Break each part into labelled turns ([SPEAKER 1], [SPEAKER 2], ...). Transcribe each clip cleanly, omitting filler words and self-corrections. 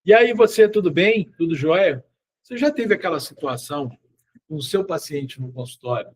[SPEAKER 1] E aí você, tudo bem? Tudo jóia? Você já teve aquela situação com o seu paciente no consultório,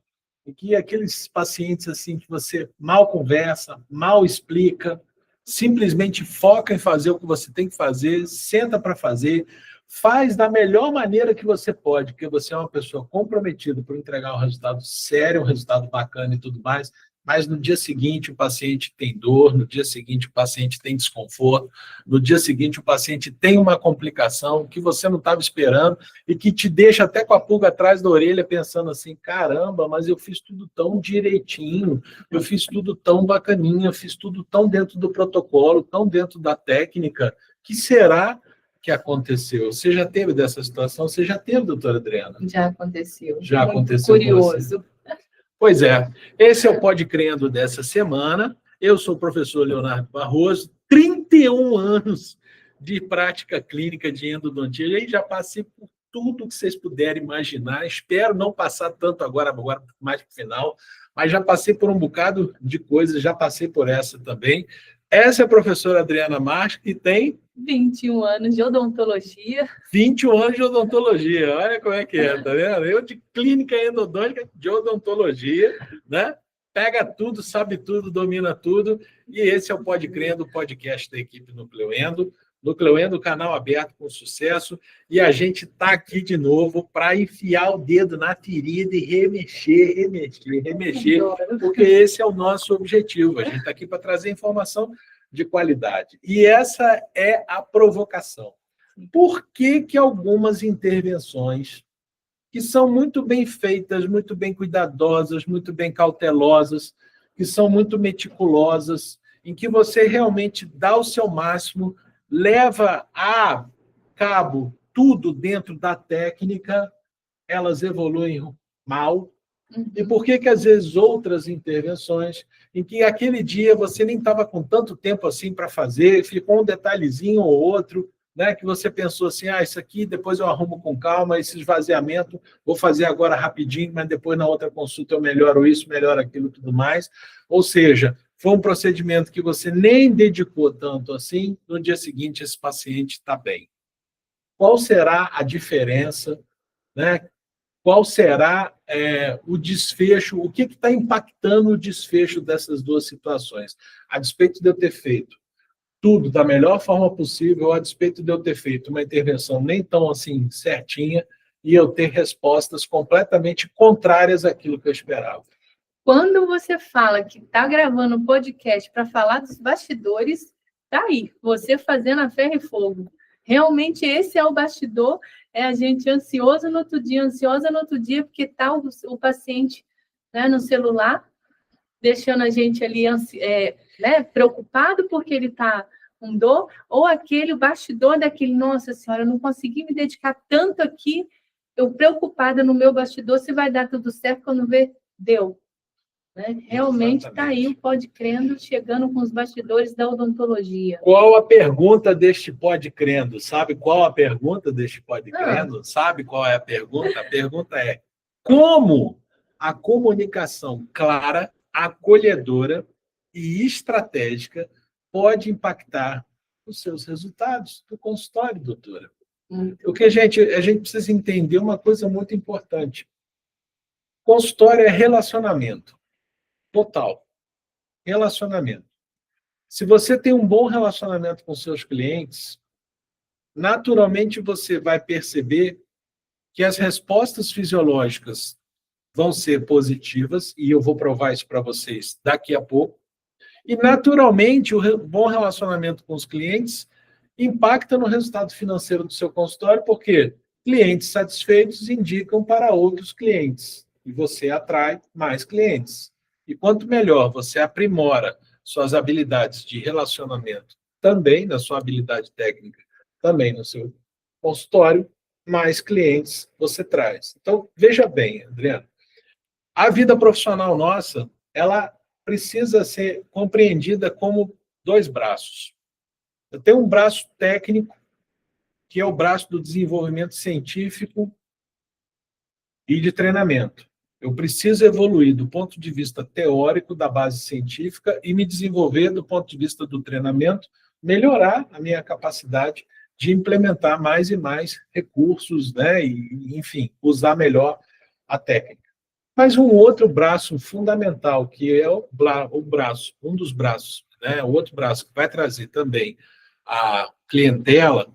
[SPEAKER 1] em que aqueles pacientes assim que você mal conversa, mal explica, simplesmente foca em fazer o que você tem que fazer, senta para fazer, faz da melhor maneira que você pode, porque você é uma pessoa comprometida por entregar um resultado sério, um resultado bacana e tudo mais, mas no dia seguinte o paciente tem dor, no dia seguinte o paciente tem desconforto, no dia seguinte o paciente tem uma complicação que você não estava esperando e que te deixa até com a pulga atrás da orelha pensando assim, caramba, mas eu fiz tudo tão direitinho, eu fiz tudo tão bacaninha, eu fiz tudo tão dentro do protocolo, tão dentro da técnica, que será que aconteceu? Você já teve dessa situação? Você já teve, doutora Adriana?
[SPEAKER 2] Já aconteceu.
[SPEAKER 1] Já
[SPEAKER 2] muito
[SPEAKER 1] aconteceu.
[SPEAKER 2] Curioso.
[SPEAKER 1] Pois é. Esse é o Pode Crendo dessa semana. Eu sou o professor Leonardo Barroso, 31 anos de prática clínica de endodontia. E já passei por tudo que vocês puderem imaginar. Espero não passar tanto agora mais para o final, mas já passei por um bocado de coisas, já passei por essa também. Essa é a professora Adriana Marques, que tem
[SPEAKER 2] 21 anos de odontologia.
[SPEAKER 1] 21 anos de odontologia, olha como é que é, tá vendo? Eu de clínica endodôntica de odontologia, né? Pega tudo, sabe tudo, domina tudo, e esse é o Pode Crendo, o podcast da equipe Núcleo Endo. Núcleo Endo, canal aberto com sucesso, e a gente está aqui de novo para enfiar o dedo na ferida e remexer, porque esse é o nosso objetivo. A gente está aqui para trazer informação de qualidade. E essa é a provocação. Por que algumas intervenções que são muito bem feitas, muito bem cuidadosas, muito bem cautelosas, que são muito meticulosas, em que você realmente dá o seu máximo, leva a cabo tudo dentro da técnica, elas evoluem mal? E por que às vezes outras intervenções, em que aquele dia você nem estava com tanto tempo assim para fazer, ficou um detalhezinho ou outro, né, que você pensou assim, isso aqui depois eu arrumo com calma, esse esvaziamento vou fazer agora rapidinho, mas depois na outra consulta eu melhoro isso, melhoro aquilo, tudo mais. Ou seja, foi um procedimento que você nem dedicou tanto assim, no dia seguinte esse paciente está bem. Qual será a diferença, né? Qual será o desfecho, o que está impactando o desfecho dessas duas situações? A despeito de eu ter feito tudo da melhor forma possível, a despeito de eu ter feito uma intervenção nem tão assim certinha e eu ter respostas completamente contrárias àquilo que eu esperava.
[SPEAKER 2] Quando você fala que está gravando um podcast para falar dos bastidores, tá aí, você fazendo a ferro e fogo. Realmente esse é o bastidor, é a gente ansiosa no outro dia, porque está o paciente, né, no celular, deixando a gente ali né, preocupado porque ele está com dor, ou o bastidor daquele, nossa senhora, eu não consegui me dedicar tanto aqui, eu preocupada no meu bastidor, se vai dar tudo certo, quando vê, deu. Né? Realmente está aí o Pode Crendo chegando com os bastidores da odontologia.
[SPEAKER 1] Qual a pergunta deste Pode Crendo? Sabe qual a pergunta deste Pode Crendo? Sabe qual é a pergunta? A pergunta é: como a comunicação clara, acolhedora e estratégica pode impactar os seus resultados do consultório, doutora? Porque a gente precisa entender uma coisa muito importante. Consultório é relacionamento. Total. Relacionamento. Se você tem um bom relacionamento com seus clientes, naturalmente você vai perceber que as respostas fisiológicas vão ser positivas, e eu vou provar isso para vocês daqui a pouco. E, naturalmente, o bom relacionamento com os clientes impacta no resultado financeiro do seu consultório, porque clientes satisfeitos indicam para outros clientes, e você atrai mais clientes. E quanto melhor você aprimora suas habilidades de relacionamento, também na sua habilidade técnica, também no seu consultório, mais clientes você traz. Então, veja bem, Adriano, a vida profissional nossa, ela precisa ser compreendida como dois braços. Eu tenho um braço técnico, que é o braço do desenvolvimento científico e de treinamento. Eu preciso evoluir do ponto de vista teórico da base científica e me desenvolver do ponto de vista do treinamento, melhorar a minha capacidade de implementar mais e mais recursos, né? E, enfim, usar melhor a técnica. Mas um outro braço fundamental, que é o braço, um dos braços, né? O outro braço que vai trazer também a clientela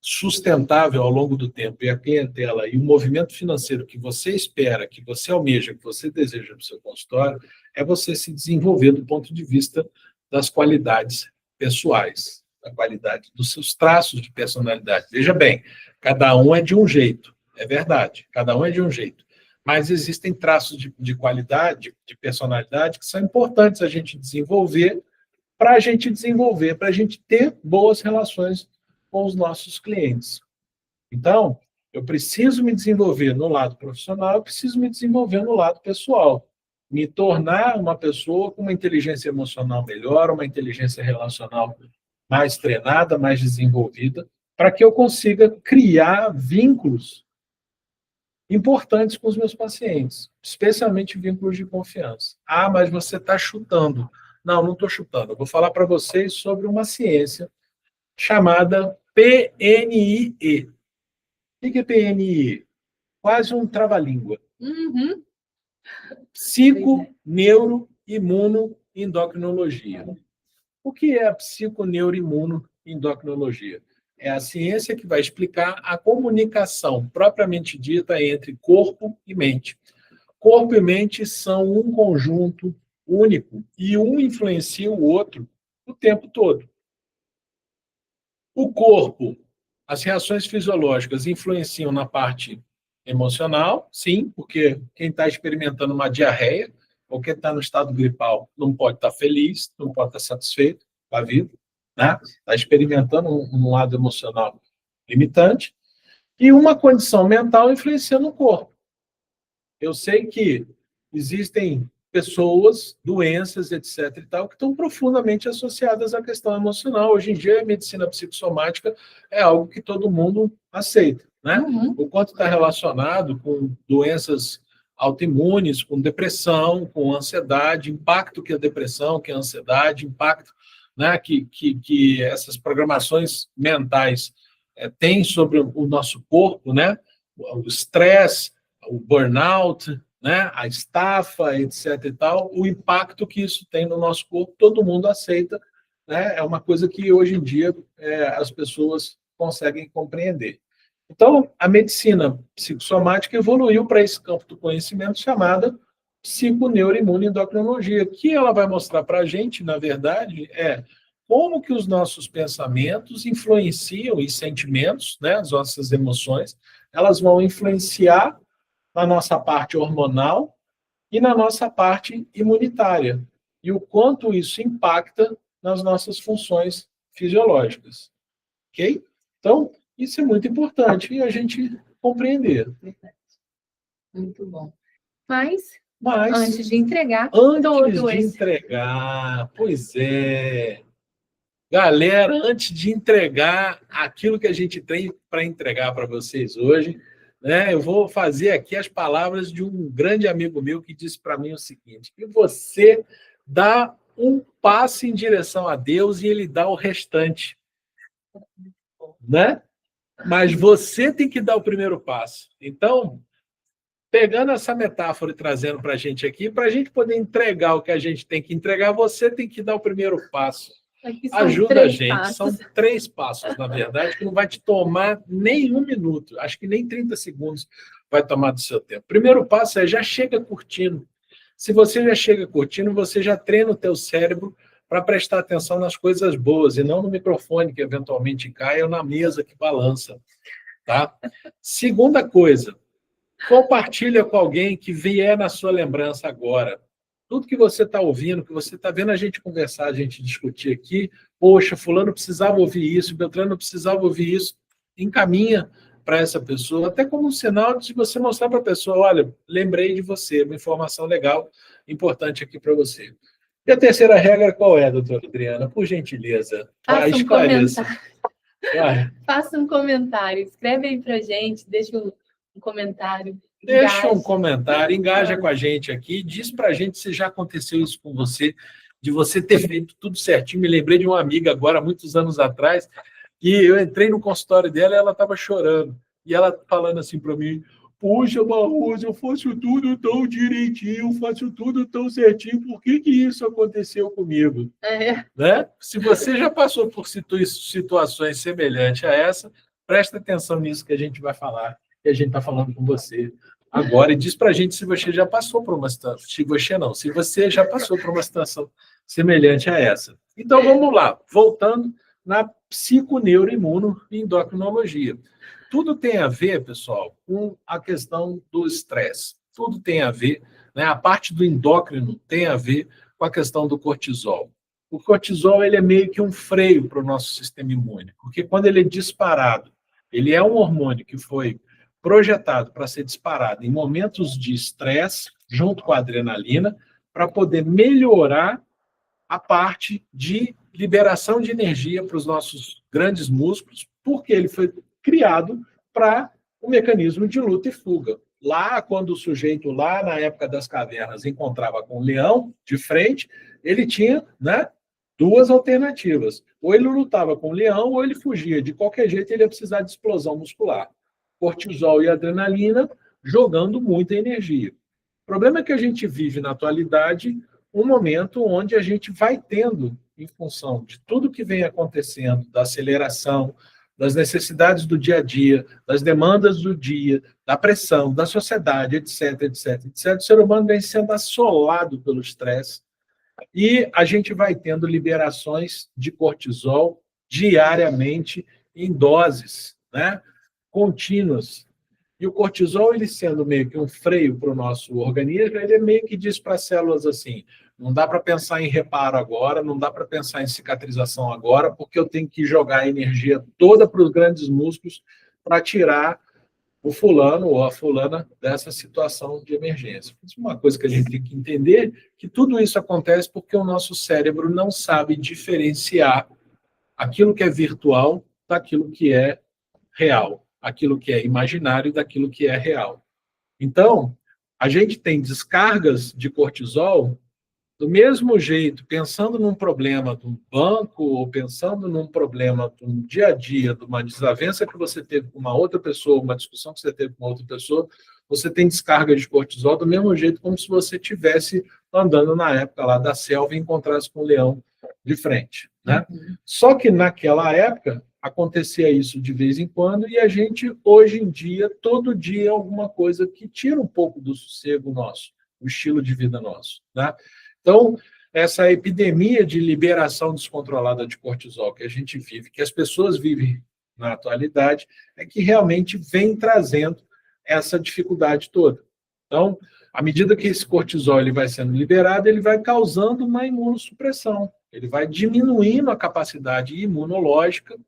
[SPEAKER 1] sustentável ao longo do tempo, e a clientela e o movimento financeiro que você espera, que você almeja, que você deseja para o seu consultório, é você se desenvolver do ponto de vista das qualidades pessoais, da qualidade dos seus traços de personalidade. Veja bem, cada um é de um jeito, é verdade, cada um é de um jeito, mas existem traços de qualidade, de personalidade, que são importantes a gente desenvolver, para a gente ter boas relações com os nossos clientes. Então, eu preciso me desenvolver no lado profissional, eu preciso me desenvolver no lado pessoal. Me tornar uma pessoa com uma inteligência emocional melhor, uma inteligência relacional mais treinada, mais desenvolvida, para que eu consiga criar vínculos importantes com os meus pacientes, especialmente vínculos de confiança. Ah, mas você está chutando. Não, não estou chutando. Eu vou falar para vocês sobre uma ciência chamada PNIE. O que é PNIE? Quase um trava-língua.
[SPEAKER 2] Uhum.
[SPEAKER 1] Psiconeuroimunoendocrinologia. O que é a psiconeuroimunoendocrinologia? É a ciência que vai explicar a comunicação propriamente dita entre corpo e mente. Corpo e mente são um conjunto único e um influencia o outro o tempo todo. O corpo, as reações fisiológicas influenciam na parte emocional, sim, porque quem está experimentando uma diarreia ou quem está no estado gripal não pode estar feliz, não pode estar satisfeito com a vida, né? Está experimentando um lado emocional limitante. E uma condição mental influencia no corpo. Eu sei que existem pessoas, doenças, etc. e tal, que estão profundamente associadas à questão emocional. Hoje em dia, a medicina psicossomática é algo que todo mundo aceita, né?
[SPEAKER 2] Uhum.
[SPEAKER 1] O quanto está relacionado com doenças autoimunes, com depressão, com ansiedade, impacto que a depressão, que a ansiedade, impacto, né, que essas programações mentais têm sobre o nosso corpo, né? O estresse, o burnout, né, a estafa, etc. e tal, o impacto que isso tem no nosso corpo, todo mundo aceita, né? É uma coisa que hoje em dia as pessoas conseguem compreender. Então, a medicina psicossomática evoluiu para esse campo do conhecimento chamada psiconeuroimunoendocrinologia, que ela vai mostrar para a gente, na verdade, como que os nossos pensamentos influenciam e sentimentos, né, as nossas emoções, elas vão influenciar na nossa parte hormonal e na nossa parte imunitária. E o quanto isso impacta nas nossas funções fisiológicas. Ok? Então, isso é muito importante e a gente compreender.
[SPEAKER 2] Muito bom. Mas antes de entregar,
[SPEAKER 1] pois é. Galera, antes de entregar aquilo que a gente tem para entregar para vocês hoje, né, eu vou fazer aqui as palavras de um grande amigo meu que disse para mim o seguinte: que você dá um passo em direção a Deus e ele dá o restante, né? Mas você tem que dar o primeiro passo. Então, pegando essa metáfora e trazendo para a gente aqui, para a gente poder entregar o que a gente tem que entregar, você tem que dar o primeiro passo. Ajuda a gente.
[SPEAKER 2] Passos.
[SPEAKER 1] São 3 passos, na verdade, que não vai te tomar nem 1 minuto. Acho que nem 30 segundos vai tomar do seu tempo. Primeiro passo é já chega curtindo. Se você já chega curtindo, você já treina o teu cérebro para prestar atenção nas coisas boas e não no microfone que eventualmente cai ou na mesa que balança. Tá? Segunda coisa, compartilha com alguém que vier na sua lembrança agora. Tudo que você está ouvindo, que você está vendo a gente conversar, a gente discutir aqui, poxa, fulano precisava ouvir isso, Beltrano precisava ouvir isso, encaminha para essa pessoa, até como um sinal de você mostrar para a pessoa, olha, lembrei de você, uma informação legal, importante aqui para você. E a terceira regra qual é, doutora Adriana? Por gentileza, esclareça.
[SPEAKER 2] Faça um comentário, escreve aí para a gente, deixa um comentário.
[SPEAKER 1] Deixa um comentário, engaja com a gente aqui, diz para a gente se já aconteceu isso com você, de você ter feito tudo certinho. Me lembrei de uma amiga agora, muitos anos atrás, que eu entrei no consultório dela e ela estava chorando. E ela falando assim para mim, poxa, Barroso, eu faço tudo tão direitinho, faço tudo tão certinho, por que isso aconteceu comigo? Né? Se você já passou por situações semelhantes a essa, presta atenção nisso que a gente vai falar, que a gente está falando com você agora, e diz para a gente se você já passou por uma situação, se você já passou por uma situação semelhante a essa. Então, vamos lá, voltando na psiconeuroimuno e endocrinologia. Tudo tem a ver, pessoal, com a questão do estresse. Tudo tem a ver, né? A parte do endócrino tem a ver com a questão do cortisol. O cortisol ele é meio que um freio para o nosso sistema imune, porque quando ele é disparado, ele é um hormônio que foi projetado para ser disparado em momentos de estresse, junto com a adrenalina, para poder melhorar a parte de liberação de energia para os nossos grandes músculos, porque ele foi criado para o mecanismo de luta e fuga. Lá, quando o sujeito, lá na época das cavernas, encontrava com o leão de frente, ele tinha, né, duas alternativas. Ou ele lutava com o leão, ou ele fugia. De qualquer jeito, ele ia precisar de explosão muscular. Cortisol e adrenalina jogando muita energia. O problema é que a gente vive na atualidade um momento onde a gente vai tendo, em função de tudo que vem acontecendo, da aceleração, das necessidades do dia a dia, das demandas do dia, da pressão, da sociedade, etc, etc, etc. O ser humano vem sendo assolado pelo estresse e a gente vai tendo liberações de cortisol diariamente em doses, né, contínuas. E o cortisol, ele sendo meio que um freio para o nosso organismo, ele meio que diz para as células assim, não dá para pensar em reparo agora, não dá para pensar em cicatrização agora, porque eu tenho que jogar a energia toda para os grandes músculos para tirar o fulano ou a fulana dessa situação de emergência. Isso é uma coisa que a gente tem que entender, que tudo isso acontece porque o nosso cérebro não sabe diferenciar aquilo que é virtual daquilo que é real, aquilo que é imaginário daquilo que é real. Então, a gente tem descargas de cortisol do mesmo jeito, pensando num problema do banco, ou pensando num problema do dia a dia, de uma desavença que você teve com uma outra pessoa, uma discussão que você teve com outra pessoa, você tem descarga de cortisol do mesmo jeito como se você estivesse andando na época lá da selva e encontrasse com um leão de frente, né? Só que naquela época acontecia isso de vez em quando e a gente, hoje em dia, todo dia, alguma coisa que tira um pouco do sossego nosso, o estilo de vida nosso, né? Então, essa epidemia de liberação descontrolada de cortisol que a gente vive, que as pessoas vivem na atualidade, é que realmente vem trazendo essa dificuldade toda. Então, à medida que esse cortisol ele vai sendo liberado, ele vai causando uma imunossupressão, ele vai diminuindo a capacidade imunológica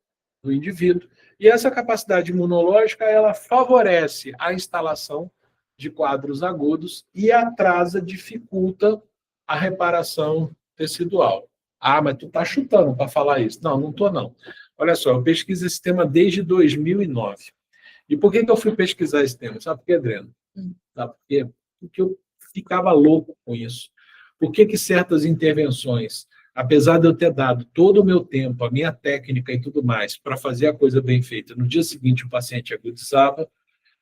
[SPEAKER 1] do indivíduo, e essa capacidade imunológica, ela favorece a instalação de quadros agudos e atrasa, dificulta a reparação tecidual. Ah, mas tu está chutando para falar isso. Não, não estou, não. Olha só, eu pesquiso esse tema desde 2009. E por que eu fui pesquisar esse tema? Sabe por quê, Adriano? Sabe por quê? Porque eu ficava louco com isso. Por que certas intervenções, apesar de eu ter dado todo o meu tempo, a minha técnica e tudo mais, para fazer a coisa bem feita, no dia seguinte o paciente agudizava,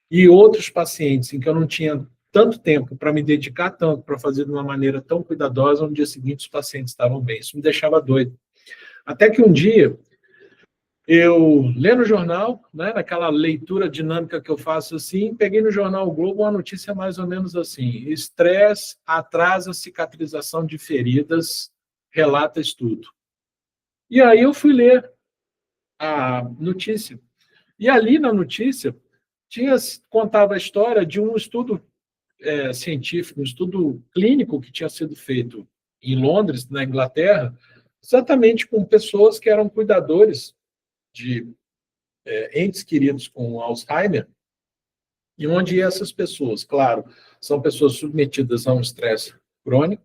[SPEAKER 1] e outros pacientes em que eu não tinha tanto tempo para me dedicar tanto, para fazer de uma maneira tão cuidadosa, no dia seguinte os pacientes estavam bem. Isso me deixava doido. Até que um dia, eu lendo o jornal, né, naquela leitura dinâmica que eu faço assim, peguei no jornal O Globo uma notícia mais ou menos assim, estresse atrasa a cicatrização de feridas, relata estudo. E aí eu fui ler a notícia. E ali na notícia, contava a história de um estudo científico, um estudo clínico que tinha sido feito em Londres, na Inglaterra, exatamente com pessoas que eram cuidadores de entes queridos com Alzheimer, e onde essas pessoas, claro, são pessoas submetidas a um estresse crônico,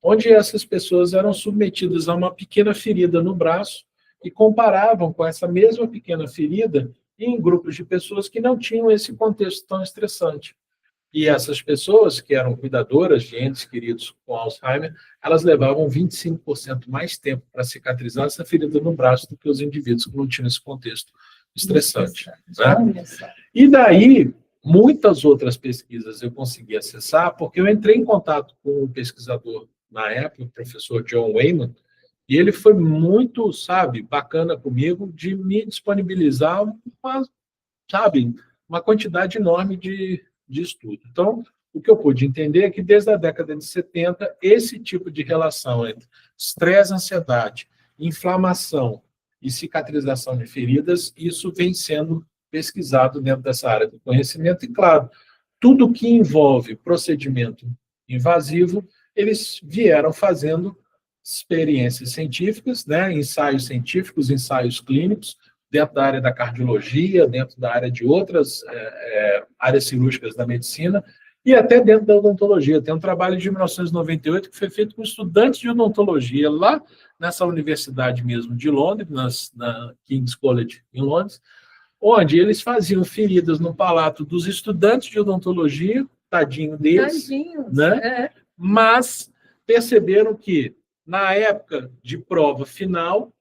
[SPEAKER 1] onde essas pessoas eram submetidas a uma pequena ferida no braço e comparavam com essa mesma pequena ferida em grupos de pessoas que não tinham esse contexto tão estressante. E essas pessoas que eram cuidadoras de entes queridos com Alzheimer, elas levavam 25% mais tempo para cicatrizar essa ferida no braço do que os indivíduos que não tinham esse contexto estressante. Né? E daí, muitas outras pesquisas eu consegui acessar, porque eu entrei em contato com um pesquisador na época, o professor John Wayman, e ele foi muito, bacana comigo de me disponibilizar uma quantidade enorme de estudo. Então, o que eu pude entender é que desde a década de 70, esse tipo de relação entre estresse, ansiedade, inflamação e cicatrização de feridas, isso vem sendo pesquisado dentro dessa área do conhecimento. E, claro, tudo que envolve procedimento invasivo, eles vieram fazendo experiências científicas, né, ensaios científicos, ensaios clínicos, dentro da área da cardiologia, dentro da área de outras áreas cirúrgicas da medicina, e até dentro da odontologia. Tem um trabalho de 1998 que foi feito com estudantes de odontologia lá nessa universidade mesmo de Londres, na King's College em Londres, onde eles faziam feridas no palato dos estudantes de odontologia, tadinho deles, né? Mas perceberam que, na época de prova final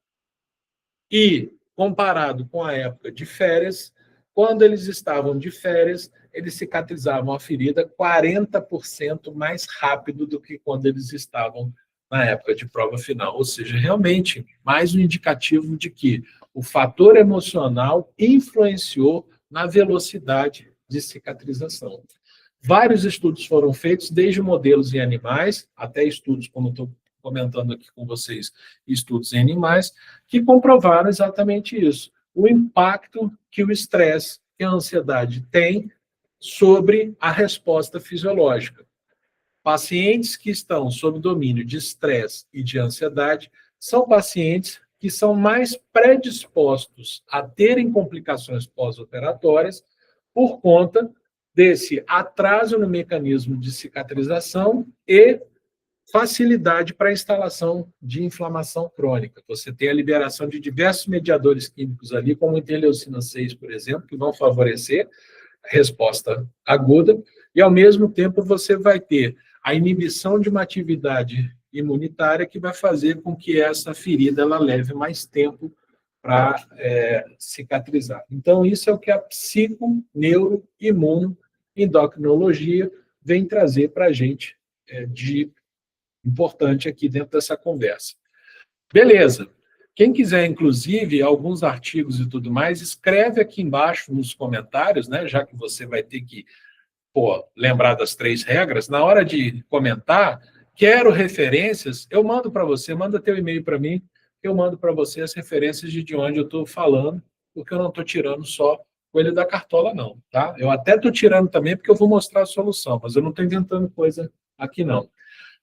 [SPEAKER 1] e comparado com a época de férias, quando eles estavam de férias, eles cicatrizavam a ferida 40% mais rápido do que quando eles estavam na época de prova final. Ou seja, realmente, mais um indicativo de que o fator emocional influenciou na velocidade de cicatrização. Vários estudos foram feitos, desde modelos em animais, até estudos, como estou comentando aqui com vocês, estudos em animais, que comprovaram exatamente isso. O impacto que o estresse, que a ansiedade tem sobre a resposta fisiológica. Pacientes que estão sob domínio de estresse e de ansiedade são pacientes que são mais predispostos a terem complicações pós-operatórias por conta desse atraso no mecanismo de cicatrização e facilidade para a instalação de inflamação crônica. Você tem a liberação de diversos mediadores químicos ali, como a interleucina 6, por exemplo, que vão favorecer a resposta aguda, e, ao mesmo tempo, você vai ter a inibição de uma atividade imunitária que vai fazer com que essa ferida ela leve mais tempo para cicatrizar. Então, isso é o que a psico-neuro-imuno-endocrinologia vem trazer para a gente de importante aqui dentro dessa conversa. Beleza. Quem quiser, inclusive, alguns artigos e tudo mais, escreve aqui embaixo nos comentários, né, já que você vai ter que lembrar das 3 regras. Na hora de comentar, quero referências, eu mando para você, manda teu e-mail para mim, eu mando para você as referências de onde eu estou falando, porque eu não estou tirando só coelho da cartola, não. Tá? Eu até estou tirando também, porque eu vou mostrar a solução, mas eu não estou inventando coisa aqui, não.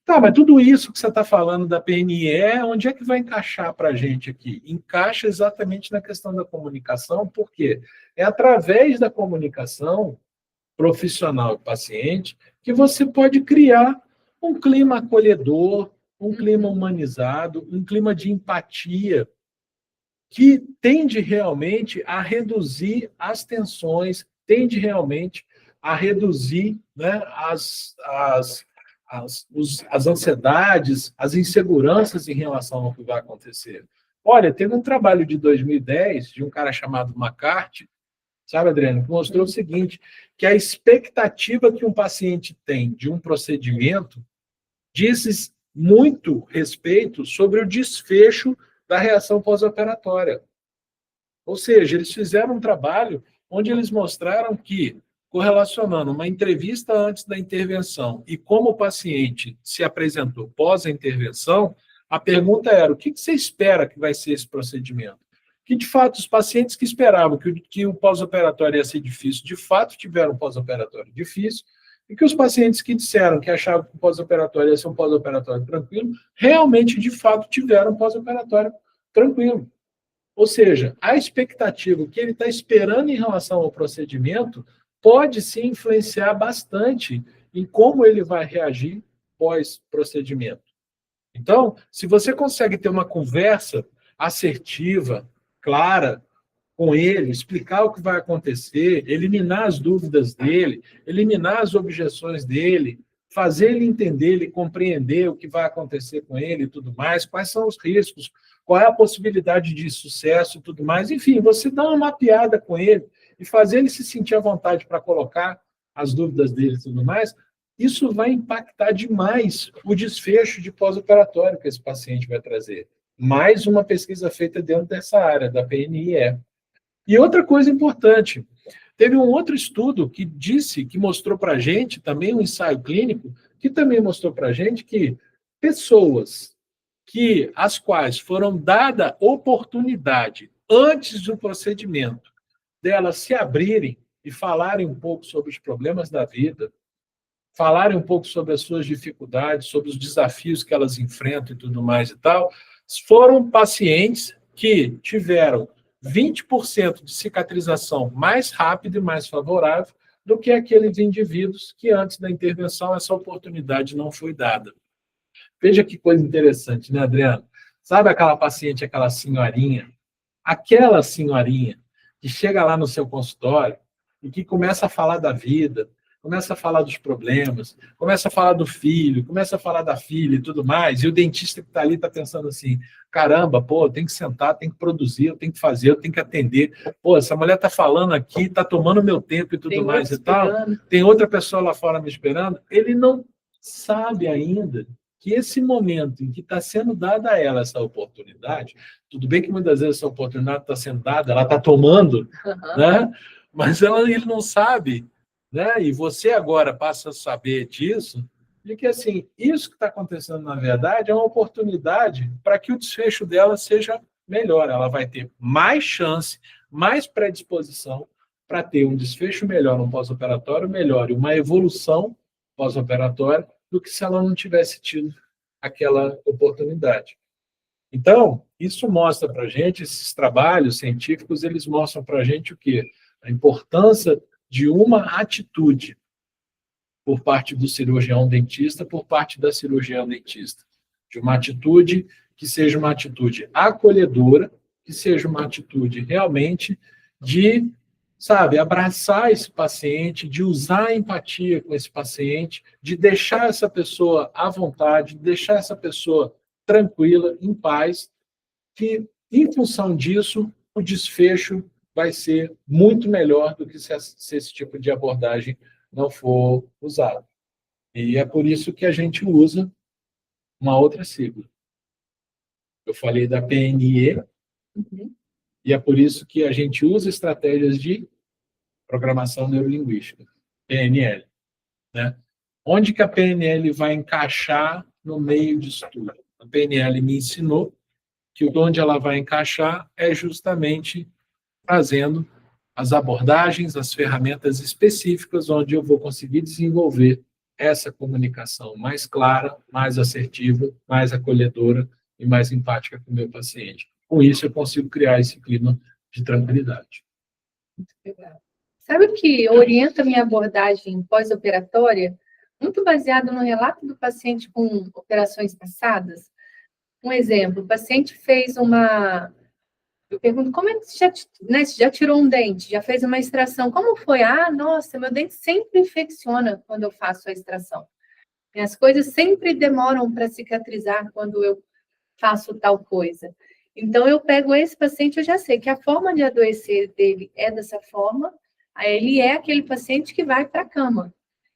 [SPEAKER 1] Tá, mas tudo isso que você está falando da PNE, onde é que vai encaixar para a gente aqui? Encaixa exatamente na questão da comunicação, porque é através da comunicação profissional e paciente que você pode criar um clima acolhedor, um clima humanizado, um clima de empatia, que tende realmente a reduzir as tensões, tende realmente a reduzir, né, as ansiedades, as inseguranças em relação ao que vai acontecer. Olha, teve um trabalho de 2010 de um cara chamado McCarthy, sabe, Adriano, que mostrou o seguinte, que a expectativa que um paciente tem de um procedimento diz muito respeito sobre o desfecho da reação pós-operatória. Ou seja, eles fizeram um trabalho onde eles mostraram que, correlacionando uma entrevista antes da intervenção e como o paciente se apresentou pós a intervenção, a pergunta era: o que você espera que vai ser esse procedimento? Que, de fato, os pacientes que esperavam que o pós-operatório ia ser difícil, de fato tiveram um pós-operatório difícil, e que os pacientes que disseram que achavam que o pós-operatório ia ser um pós-operatório tranquilo, realmente, de fato, tiveram um pós-operatório tranquilo. Ou seja, a expectativa que ele está esperando em relação ao procedimento pode sim influenciar bastante em como ele vai reagir pós-procedimento. Então, se você consegue ter uma conversa assertiva, clara, com ele, explicar o que vai acontecer, eliminar as dúvidas dele, eliminar as objeções dele, fazer ele entender, ele compreender o que vai acontecer com ele e tudo mais, quais são os riscos, qual é a possibilidade de sucesso e tudo mais. Enfim, você dá uma mapeada com ele e fazer ele se sentir à vontade para colocar as dúvidas dele e tudo mais, isso vai impactar demais o desfecho de pós-operatório que esse paciente vai trazer. Mais uma pesquisa feita dentro dessa área, da PNIE. E outra coisa importante, teve um outro estudo que mostrou para a gente, também um ensaio clínico, que também mostrou para a gente que pessoas às quais foram dada oportunidade, antes do procedimento, delas se abrirem e falarem um pouco sobre os problemas da vida, falarem um pouco sobre as suas dificuldades, sobre os desafios que elas enfrentam e tudo mais e tal, foram pacientes que tiveram 20% de cicatrização mais rápida e mais favorável do que aqueles indivíduos que antes da intervenção essa oportunidade não foi dada. Veja que coisa interessante, né, Adriano? Sabe aquela paciente, aquela senhorinha que chega lá no seu consultório e que começa a falar da vida, começa a falar dos problemas, começa a falar do filho, começa a falar da filha e tudo mais, e o dentista que está ali está pensando assim, caramba, pô, eu tenho que sentar, tenho que produzir, eu tenho que fazer, eu tenho que atender. Pô, essa mulher está falando aqui, está tomando meu tempo e tudo mais e tal. Tem outra pessoa lá fora me esperando. Ele não sabe ainda que esse momento em que está sendo dada a ela essa oportunidade, tudo bem que muitas vezes essa oportunidade está sendo dada, ela está tomando, né? Mas ele não sabe, né? E você agora passa a saber disso, de que assim, isso que está acontecendo na verdade é uma oportunidade para que o desfecho dela seja melhor. Ela vai ter mais chance, mais predisposição para ter um desfecho melhor, um pós-operatório melhor e uma evolução pós-operatória do que se ela não tivesse tido aquela oportunidade. Então, isso mostra para a gente, esses trabalhos científicos, eles mostram para a gente o quê? A importância de uma atitude por parte do cirurgião dentista, por parte da cirurgiã dentista. De uma atitude que seja uma atitude acolhedora, que seja uma atitude realmente de, sabe, abraçar esse paciente, de usar a empatia com esse paciente, de deixar essa pessoa à vontade, de deixar essa pessoa tranquila, em paz, que, em função disso, o desfecho vai ser muito melhor do que se esse tipo de abordagem não for usado. E é por isso que a gente usa uma outra sigla. Eu falei da PNE, e é por isso que a gente usa estratégias de programação neurolinguística, PNL. Né? Onde que a PNL vai encaixar no meio disso tudo? A PNL me ensinou que onde ela vai encaixar é justamente trazendo as abordagens, as ferramentas específicas onde eu vou conseguir desenvolver essa comunicação mais clara, mais assertiva, mais acolhedora e mais empática com o meu paciente. Com isso, eu consigo criar esse clima de tranquilidade.
[SPEAKER 2] Muito legal. Sabe o que orienta a minha abordagem pós-operatória? Muito baseado no relato do paciente com operações passadas. Um exemplo, o paciente fez uma... Eu pergunto, como é que você já tirou um dente, já fez uma extração? Como foi? Ah, nossa, meu dente sempre infecciona quando eu faço a extração. As coisas sempre demoram para cicatrizar quando eu faço tal coisa. Então, eu pego esse paciente, eu já sei que a forma de adoecer dele é dessa forma, aí ele é aquele paciente que vai para a cama.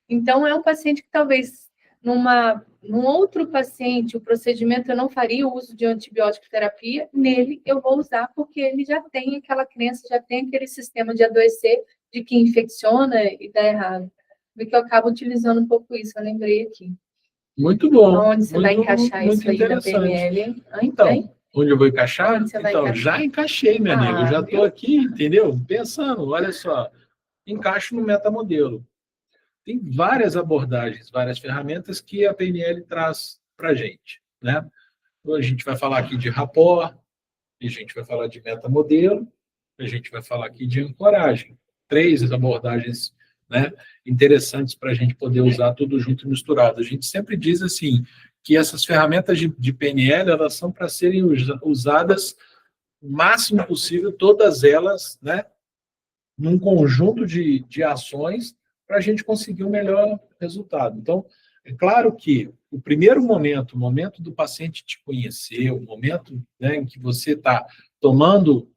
[SPEAKER 2] Então, é um paciente que talvez num outro paciente, o procedimento eu não faria o uso de antibiótico terapia, nele eu vou usar porque ele já tem aquela crença, já tem aquele sistema de adoecer, de que infecciona e dá errado. Porque eu acabo utilizando um pouco isso, eu lembrei aqui.
[SPEAKER 1] Muito bom.
[SPEAKER 2] Onde você vai encaixar isso aí na PNL?
[SPEAKER 1] Então, onde eu vou encaixar? Então, já encaixei, minha amiga. Eu já estou aqui, entendeu? Pensando, olha só, encaixo no metamodelo. Tem várias abordagens, várias ferramentas que a PNL traz para a gente, né? Então, a gente vai falar aqui de rapport, a gente vai falar de metamodelo, a gente vai falar aqui de ancoragem. 3 abordagens, né, interessantes para a gente poder usar tudo junto e misturado. A gente sempre diz assim, que essas ferramentas de PNL, elas são para serem usadas o máximo possível, todas elas, né, num conjunto de ações para a gente conseguir um melhor resultado. Então, é claro que o primeiro momento, o momento do paciente te conhecer, o momento, né, em que você está tomando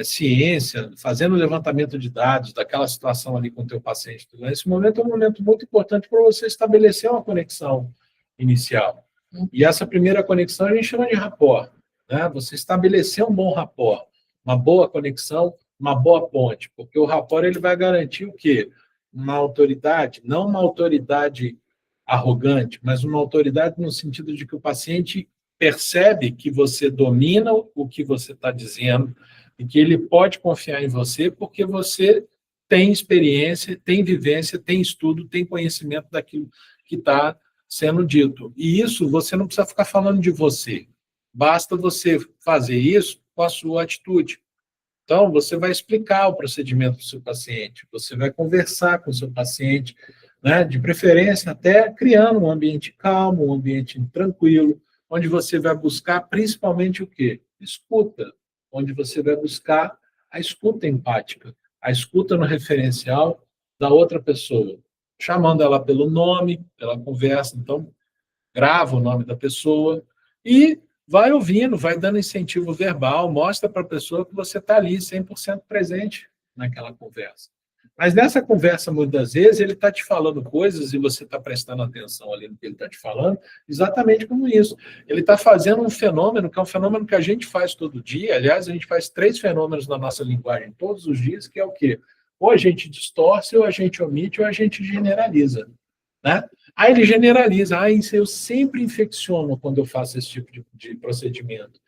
[SPEAKER 1] ciência, fazendo levantamento de dados daquela situação ali com o teu paciente, esse momento é um momento muito importante para você estabelecer uma conexão inicial. E essa primeira conexão a gente chama de rapport, né? Você estabelecer um bom rapport, uma boa conexão, uma boa ponte, porque o rapport ele vai garantir o quê? Uma autoridade, não uma autoridade arrogante, mas uma autoridade no sentido de que o paciente percebe que você domina o que você está dizendo e que ele pode confiar em você porque você tem experiência, tem vivência, tem estudo, tem conhecimento daquilo que está sendo dito. E isso você não precisa ficar falando de você. Basta você fazer isso com a sua atitude. Então, você vai explicar o procedimento para o seu paciente, você vai conversar com o seu paciente, né, de preferência até criando um ambiente calmo, um ambiente tranquilo, onde você vai buscar principalmente o quê? Escuta, onde você vai buscar a escuta empática, a escuta no referencial da outra pessoa, chamando ela pelo nome, pela conversa. Então, grava o nome da pessoa e vai ouvindo, vai dando incentivo verbal, mostra para a pessoa que você está ali 100% presente naquela conversa. Mas nessa conversa, muitas vezes, ele está te falando coisas e você está prestando atenção ali no que ele está te falando, exatamente como isso. Ele está fazendo um fenômeno, que é um fenômeno que a gente faz todo dia. Aliás, a gente faz 3 fenômenos na nossa linguagem todos os dias, que é o quê? Ou a gente distorce, ou a gente omite, ou a gente generaliza. Né? Aí ele generaliza, eu sempre infecciono quando eu faço esse tipo de procedimento.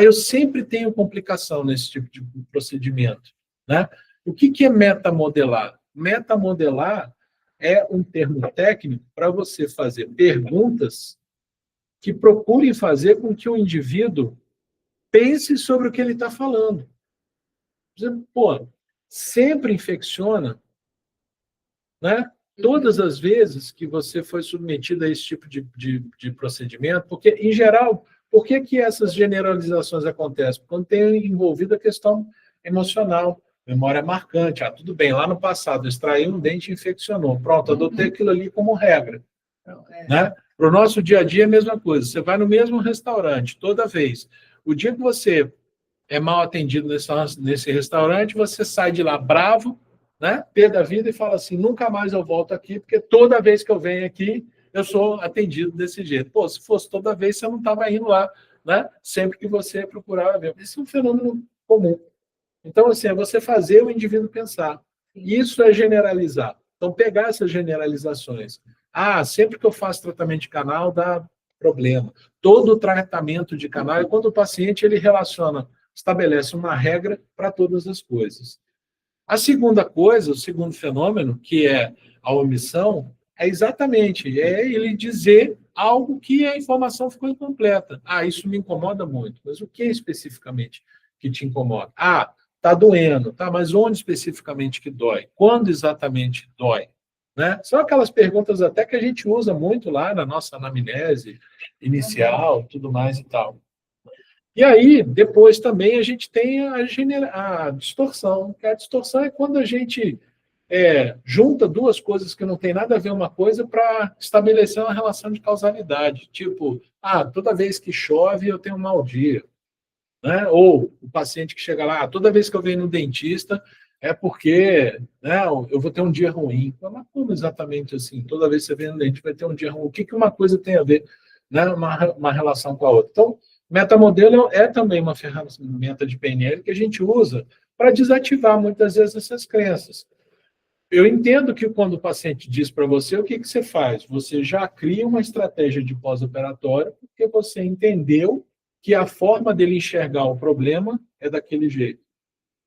[SPEAKER 1] Eu sempre tenho complicação nesse tipo de procedimento. Né? O que é metamodelar? Metamodelar é um termo técnico para você fazer perguntas que procurem fazer com que o indivíduo pense sobre o que ele está falando. Por exemplo, sempre infecciona, né? Todas as vezes que você foi submetido a esse tipo de procedimento, porque, em geral, por que essas generalizações acontecem? Quando tem envolvido a questão emocional, memória marcante. Tudo bem, lá no passado, extraiu um dente e infeccionou. Pronto, adotei aquilo ali como regra. Né? Para o nosso dia a dia é a mesma coisa. Você vai no mesmo restaurante, toda vez. O dia que você é mal atendido nesse restaurante, você sai de lá bravo, né? Pé da vida e fala assim, nunca mais eu volto aqui, porque toda vez que eu venho aqui, eu sou atendido desse jeito. Se fosse toda vez, você não estava indo lá, né? Sempre que você procurava ver. Esse é um fenômeno comum. Então, assim, é você fazer o indivíduo pensar. Isso é generalizar. Então, pegar essas generalizações. Sempre que eu faço tratamento de canal, dá problema. Todo tratamento de canal é quando o paciente ele estabelece uma regra para todas as coisas. A segunda coisa, o segundo fenômeno, que é a omissão, é exatamente ele dizer algo que a informação ficou incompleta. Isso me incomoda muito. Mas o que especificamente que te incomoda? Está doendo, tá? Mas onde especificamente que dói? Quando exatamente dói? Né? São aquelas perguntas até que a gente usa muito lá na nossa anamnese inicial, tudo mais e tal. E aí, depois também a gente tem a distorção. A distorção é quando a gente junta duas coisas que não tem nada a ver uma coisa para estabelecer uma relação de causalidade. Tipo, toda vez que chove eu tenho um mau dia. Né? Ou o paciente que chega lá, toda vez que eu venho no dentista é porque, né, eu vou ter um dia ruim. Mas como exatamente assim? Toda vez que você vem no dentista vai ter um dia ruim. O que uma coisa tem a ver, né, uma relação com a outra? Então, metamodelo é também uma ferramenta de PNL que a gente usa para desativar muitas vezes essas crenças. Eu entendo que quando o paciente diz para você, o que você faz? Você já cria uma estratégia de pós-operatório porque você entendeu que a forma dele enxergar o problema é daquele jeito.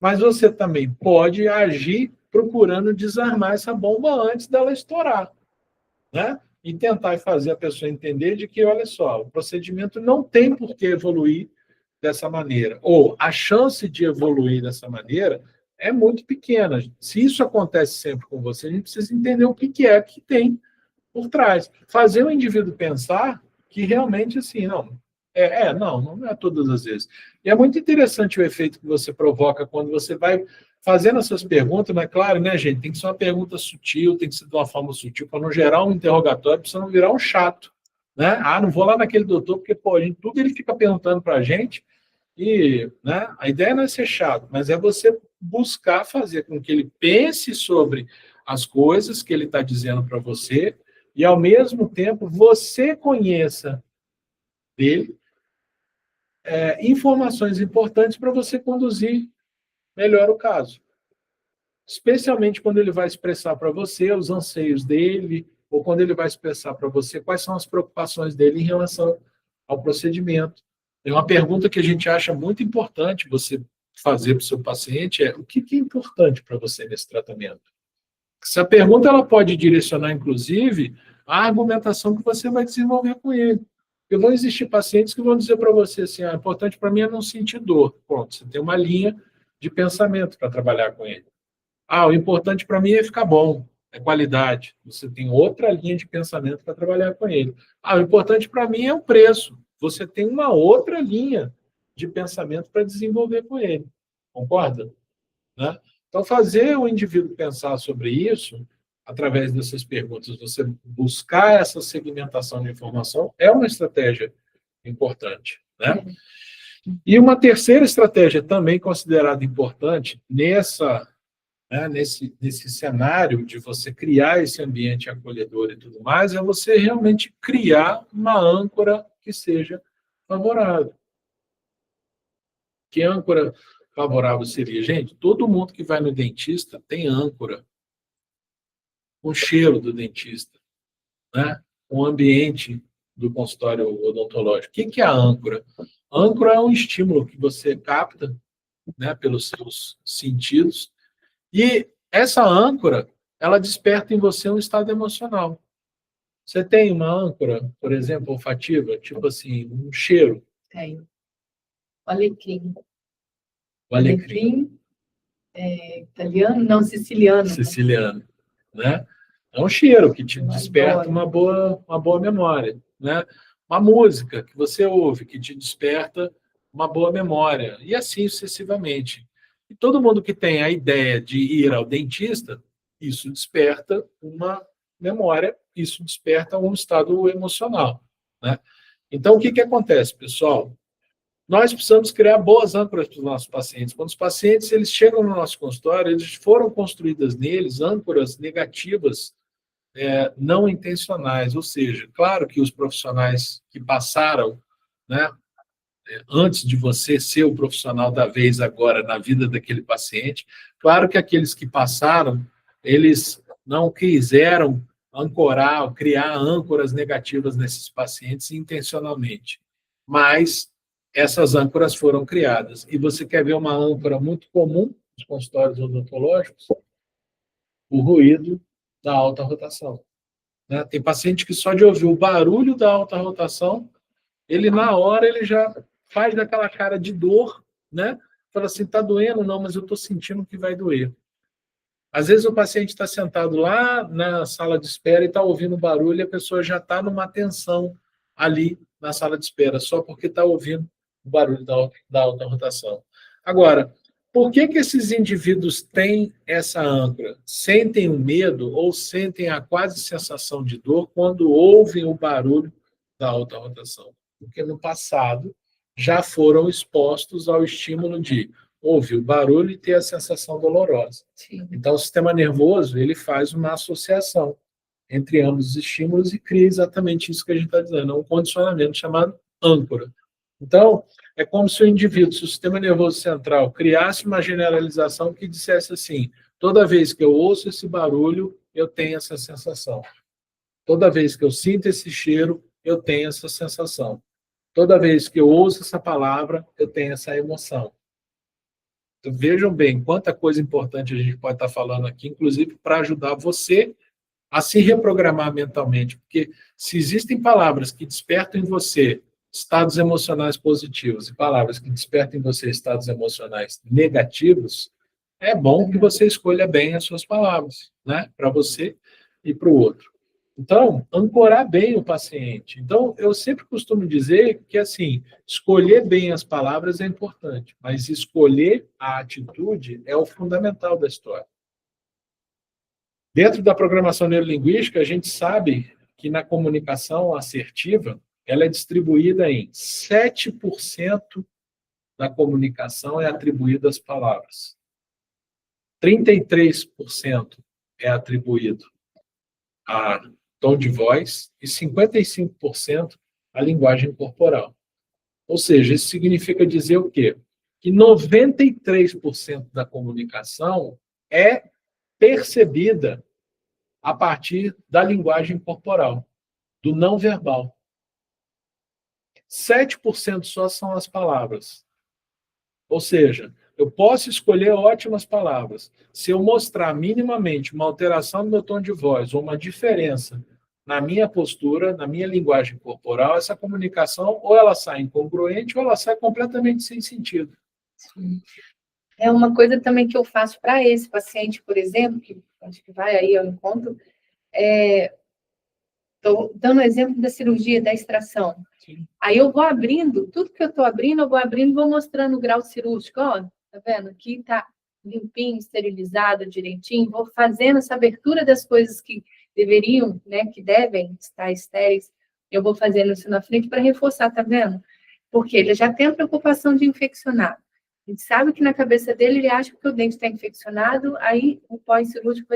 [SPEAKER 1] Mas você também pode agir procurando desarmar essa bomba antes dela estourar, né? E tentar fazer a pessoa entender de que, olha só, o procedimento não tem por que evoluir dessa maneira. Ou a chance de evoluir dessa maneira é muito pequena. Se isso acontece sempre com você, a gente precisa entender o que é que tem por trás. Fazer o indivíduo pensar que realmente, assim, não é todas as vezes. E é muito interessante o efeito que você provoca quando você vai fazendo essas perguntas, mas claro, né, gente, tem que ser uma pergunta sutil, tem que ser de uma forma sutil, para não gerar um interrogatório, para você não virar um chato, né? Ah, não vou lá naquele doutor, porque, pô, tudo ele fica perguntando para a gente, e, né, a ideia não é ser chato, mas é você buscar fazer com que ele pense sobre as coisas que ele está dizendo para você, e, ao mesmo tempo, você conheça dele informações importantes para você conduzir melhor o caso. Especialmente quando ele vai expressar para você os anseios dele, ou quando ele vai expressar para você quais são as preocupações dele em relação ao procedimento. Tem uma pergunta que a gente acha muito importante você fazer para o seu paciente, o que é importante para você nesse tratamento? Essa pergunta ela pode direcionar, inclusive, a argumentação que você vai desenvolver com ele. Porque vão existir pacientes que vão dizer para você assim, o importante para mim é não sentir dor. Pronto, você tem uma linha de pensamento para trabalhar com ele. O importante para mim é ficar bom, é qualidade. Você tem outra linha de pensamento para trabalhar com ele. O importante para mim é o preço. Você tem uma outra linha de pensamento para desenvolver com ele. Concorda? Né? Então, fazer o indivíduo pensar sobre isso, através dessas perguntas, você buscar essa segmentação de informação, é uma estratégia importante. Né? E uma terceira estratégia também considerada importante nesse cenário de você criar esse ambiente acolhedor e tudo mais, é você realmente criar uma âncora que seja favorável. Que âncora favorável seria? Gente, todo mundo que vai no dentista tem âncora. O cheiro do dentista, né? O ambiente do consultório odontológico. O que é a âncora? A âncora é um estímulo que você capta, né, pelos seus sentidos, e essa âncora, ela desperta em você um estado emocional. Você tem uma âncora, por exemplo, olfativa, tipo assim, um cheiro?
[SPEAKER 2] Tenho. O alecrim.
[SPEAKER 1] O alecrim.
[SPEAKER 2] Italiano? Não, siciliano.
[SPEAKER 1] Siciliano, né? É um cheiro que te desperta uma boa memória, né? Uma música que você ouve que te desperta uma boa memória, e assim sucessivamente. E todo mundo que tem a ideia de ir ao dentista, isso desperta uma memória, isso desperta um estado emocional, né? Então, o que acontece, pessoal? Nós precisamos criar boas âncoras para os nossos pacientes. Quando os pacientes eles chegam no nosso consultório, eles foram construídas neles âncoras negativas, não intencionais. Ou seja, claro que os profissionais que passaram, né, antes de você ser o profissional da vez agora na vida daquele paciente, claro que aqueles que passaram, eles não quiseram ancorar, criar âncoras negativas nesses pacientes intencionalmente. Mas essas âncoras foram criadas. E você quer ver uma âncora muito comum nos consultórios odontológicos? O ruído da alta rotação. Né? Tem paciente que só de ouvir o barulho da alta rotação, ele na hora ele já faz daquela cara de dor, né? Fala assim, tá doendo? Não, mas eu estou sentindo que vai doer. Às vezes o paciente está sentado lá na sala de espera e está ouvindo barulho e a pessoa já está numa tensão ali na sala de espera, só porque está ouvindo o barulho da alta rotação. Agora, por que esses indivíduos têm essa âncora? Sentem o medo ou sentem a quase sensação de dor quando ouvem o barulho da alta rotação? Porque no passado já foram expostos ao estímulo de ouvir o barulho e ter a sensação dolorosa.
[SPEAKER 2] Sim.
[SPEAKER 1] Então, o sistema nervoso ele faz uma associação entre ambos os estímulos e cria exatamente isso que a gente está dizendo, um condicionamento chamado âncora. Então, é como se o indivíduo, se o sistema nervoso central criasse uma generalização que dissesse assim, toda vez que eu ouço esse barulho, eu tenho essa sensação. Toda vez que eu sinto esse cheiro, eu tenho essa sensação. Toda vez que eu ouço essa palavra, eu tenho essa emoção. Então, vejam bem, quanta coisa importante a gente pode estar falando aqui, inclusive para ajudar você a se reprogramar mentalmente. Porque se existem palavras que despertam em você estados emocionais positivos e palavras que despertam em você estados emocionais negativos, é bom que você escolha bem as suas palavras, né? Para você e para o outro. Então, ancorar bem o paciente. Então, eu sempre costumo dizer que, assim, escolher bem as palavras é importante, mas escolher a atitude é o fundamental da história. Dentro da programação neurolinguística, a gente sabe que na comunicação assertiva, ela é distribuída em 7% da comunicação é atribuída às palavras. 33% é atribuído a tom de voz e 55% à linguagem corporal. Ou seja, isso significa dizer o quê? Que 93% da comunicação é percebida a partir da linguagem corporal, do não verbal. 7% só são as palavras. Ou seja, eu posso escolher ótimas palavras. Se eu mostrar minimamente uma alteração no meu tom de voz ou uma diferença na minha postura, na minha linguagem corporal, essa comunicação ou ela sai incongruente ou ela sai completamente sem sentido.
[SPEAKER 2] Sim. É uma coisa também que eu faço para esse paciente, por exemplo, que acho que vai aí ao encontro, estou dando o exemplo da cirurgia, da extração.
[SPEAKER 1] Sim.
[SPEAKER 2] Aí eu vou abrindo, tudo que eu estou abrindo, eu vou abrindo e vou mostrando o grau cirúrgico. Ó, tá vendo? Aqui está limpinho, esterilizado direitinho. Vou fazendo essa abertura das coisas que deveriam, né, que devem estar estéreis. Eu vou fazendo isso na frente para reforçar, tá vendo? Porque ele já tem a preocupação de infeccionar. A gente sabe que na cabeça dele ele acha que o dente está infeccionado, aí o pós-cirúrgico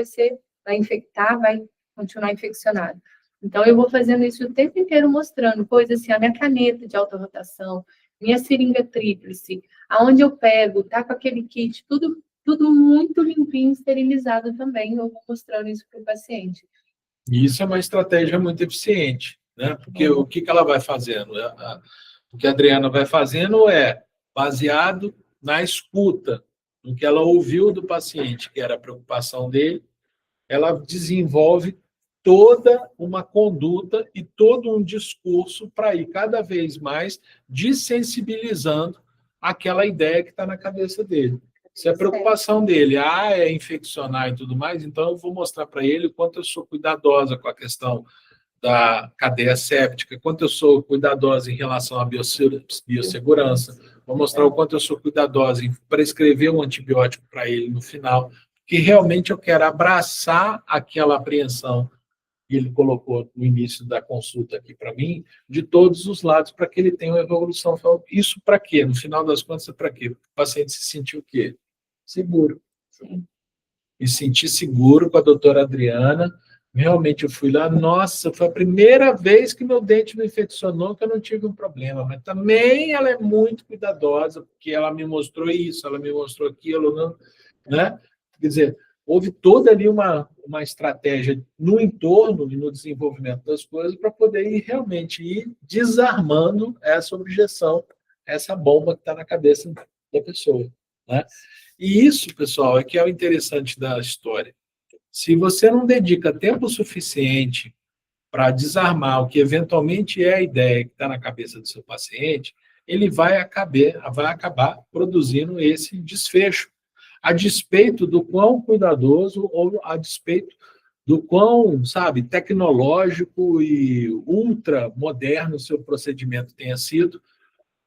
[SPEAKER 2] vai infectar, vai continuar infeccionado. Então, eu vou fazendo isso o tempo inteiro, mostrando coisas assim, a minha caneta de alta rotação, minha seringa tríplice, aonde eu pego, tá com aquele kit, tudo muito limpinho, esterilizado também, eu vou mostrando isso para o paciente.
[SPEAKER 1] E isso é uma estratégia muito eficiente, né? Porque o que ela vai fazendo? O que a Adriana vai fazendo é baseado na escuta, no que ela ouviu do paciente, que era a preocupação dele, ela desenvolve toda uma conduta e todo um discurso para ir cada vez mais desensibilizando aquela ideia que está na cabeça dele. Se a preocupação dele é infeccionar e tudo mais, então eu vou mostrar para ele o quanto eu sou cuidadosa com a questão da cadeia séptica, quanto eu sou cuidadosa em relação à biossegurança, vou mostrar o quanto eu sou cuidadosa em prescrever um antibiótico para ele no final, que realmente eu quero abraçar aquela apreensão que ele colocou no início da consulta aqui para mim, de todos os lados, para que ele tenha uma evolução. Isso para quê? No final das contas, é para quê? O paciente se sentir o quê? Seguro.
[SPEAKER 2] Sim.
[SPEAKER 1] Me senti seguro com a doutora Adriana. Realmente eu fui lá, nossa, foi a primeira vez que meu dente não infeccionou, que eu não tive um problema. Mas também ela é muito cuidadosa, porque ela me mostrou isso, ela me mostrou aquilo, não, né? Quer dizer, houve toda ali uma estratégia no entorno e no desenvolvimento das coisas para poder realmente ir desarmando essa objeção, essa bomba que está na cabeça da pessoa, né? E isso, pessoal, é que é o interessante da história. Se você não dedica tempo suficiente para desarmar o que eventualmente é a ideia que está na cabeça do seu paciente, ele vai acabar produzindo esse desfecho, a despeito do quão cuidadoso ou a despeito do quão, sabe, tecnológico e ultra moderno o seu procedimento tenha sido,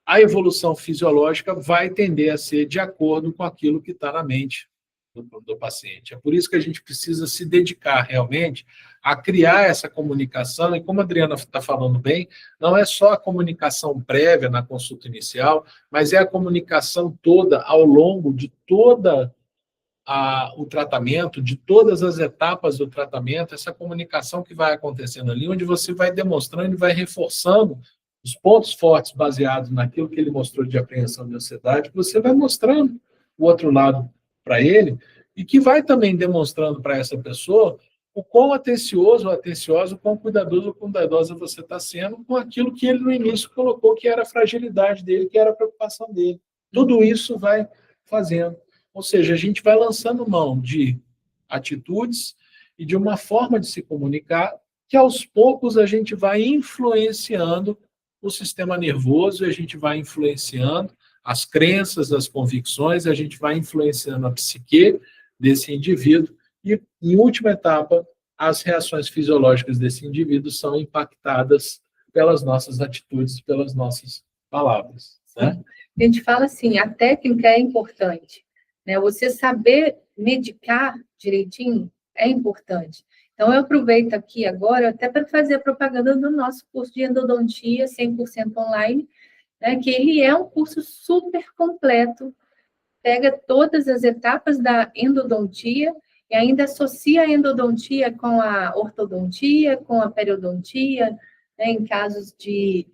[SPEAKER 1] a evolução fisiológica vai tender a ser de acordo com aquilo que está na mente do paciente. É por isso que a gente precisa se dedicar realmente a criar essa comunicação, e como a Adriana está falando bem, não é só a comunicação prévia na consulta inicial, mas é a comunicação toda ao longo de toda o tratamento, de todas as etapas do tratamento, essa comunicação que vai acontecendo ali, onde você vai demonstrando e vai reforçando os pontos fortes baseados naquilo que ele mostrou de apreensão de ansiedade, você vai mostrando o outro lado para ele, e que vai também demonstrando para essa pessoa o quão atencioso ou atenciosa, o quão cuidadoso ou cuidadosa você está sendo com aquilo que ele no início colocou que era a fragilidade dele, que era a preocupação dele. Tudo isso vai fazendo. Ou seja, a gente vai lançando mão de atitudes e de uma forma de se comunicar que aos poucos a gente vai influenciando o sistema nervoso, e a gente vai influenciando as crenças, as convicções, a gente vai influenciando a psique desse indivíduo e, em última etapa, as reações fisiológicas desse indivíduo são impactadas pelas nossas atitudes, pelas nossas palavras, né?
[SPEAKER 2] A gente fala assim, a técnica é importante, né? Você saber medicar direitinho é importante. Então, eu aproveito aqui agora até para fazer a propaganda do nosso curso de endodontia 100% online, né? Que ele é um curso super completo, pega todas as etapas da endodontia e ainda associa a endodontia com a ortodontia, com a periodontia, né, em casos de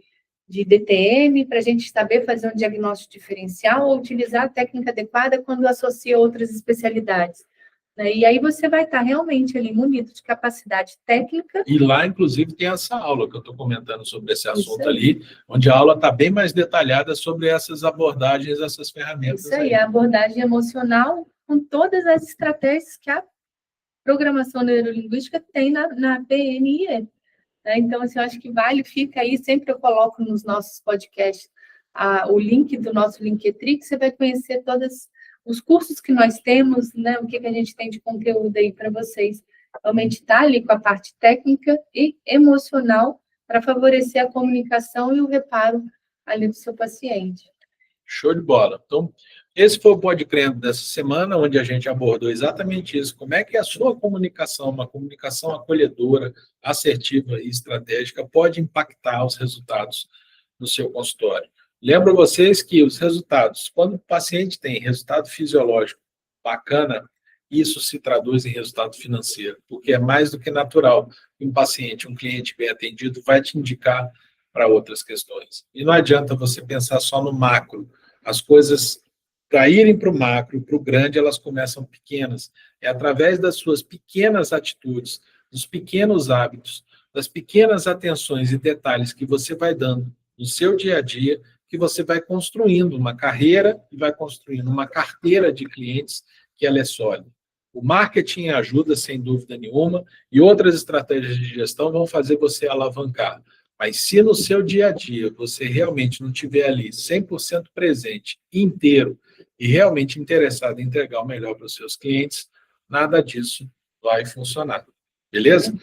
[SPEAKER 2] DTM, para a gente saber fazer um diagnóstico diferencial ou utilizar a técnica adequada quando associa outras especialidades, né? E aí você vai estar realmente ali munido de capacidade técnica.
[SPEAKER 1] E lá, inclusive, tem essa aula que eu estou comentando sobre esse assunto ali, onde a aula está bem mais detalhada sobre essas abordagens, essas ferramentas.
[SPEAKER 2] Isso aí, a abordagem emocional com todas as estratégias que a programação neurolinguística tem na PNIE. Então, assim, eu acho que vale, fica aí, sempre eu coloco nos nossos podcasts o link do nosso Linktree, que você vai conhecer todos os cursos que nós temos, né, o que a gente tem de conteúdo aí para vocês. Realmente está ali com a parte técnica e emocional para favorecer a comunicação e o reparo ali do seu paciente.
[SPEAKER 1] Show de bola. Então, esse foi o Pode Crendo dessa semana, onde a gente abordou exatamente isso. Como é que a sua comunicação, uma comunicação acolhedora, assertiva e estratégica, pode impactar os resultados no seu consultório. Lembro vocês que os resultados, quando o paciente tem resultado fisiológico bacana, isso se traduz em resultado financeiro, porque é mais do que natural que um paciente, um cliente bem atendido, vai te indicar para outras questões. E não adianta você pensar só no macro. As coisas, para irem para o macro, para o grande, elas começam pequenas. É através das suas pequenas atitudes, dos pequenos hábitos, das pequenas atenções e detalhes que você vai dando no seu dia a dia, que você vai construindo uma carreira e vai construindo uma carteira de clientes que ela é sólida. O marketing ajuda, sem dúvida nenhuma, e outras estratégias de gestão vão fazer você alavancar. Mas se no seu dia a dia você realmente não estiver ali 100% presente, inteiro, e realmente interessado em entregar o melhor para os seus clientes, nada disso vai funcionar. Beleza?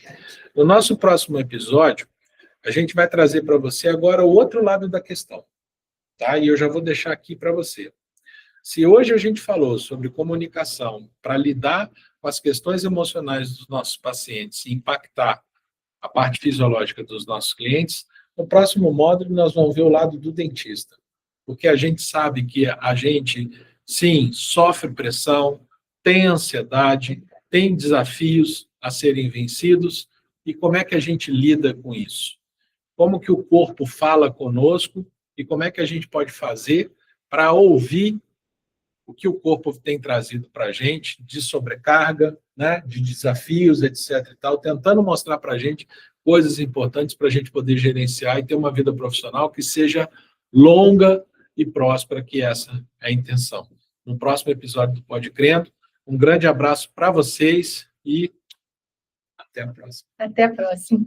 [SPEAKER 1] No nosso próximo episódio, a gente vai trazer para você agora o outro lado da questão. Tá? E eu já vou deixar aqui para você. Se hoje a gente falou sobre comunicação para lidar com as questões emocionais dos nossos pacientes e impactar a parte fisiológica dos nossos clientes, no próximo módulo nós vamos ver o lado do dentista. Porque a gente sabe que a gente, sim, sofre pressão, tem ansiedade, tem desafios a serem vencidos, e como é que a gente lida com isso? Como que o corpo fala conosco e como é que a gente pode fazer para ouvir o que o corpo tem trazido para a gente de sobrecarga, né, de desafios, etc. e tal, tentando mostrar para a gente coisas importantes para a gente poder gerenciar e ter uma vida profissional que seja longa e próspera, que essa é a intenção. No próximo episódio do Pode Crendo, um grande abraço para vocês e até a próxima.
[SPEAKER 2] Até a próxima.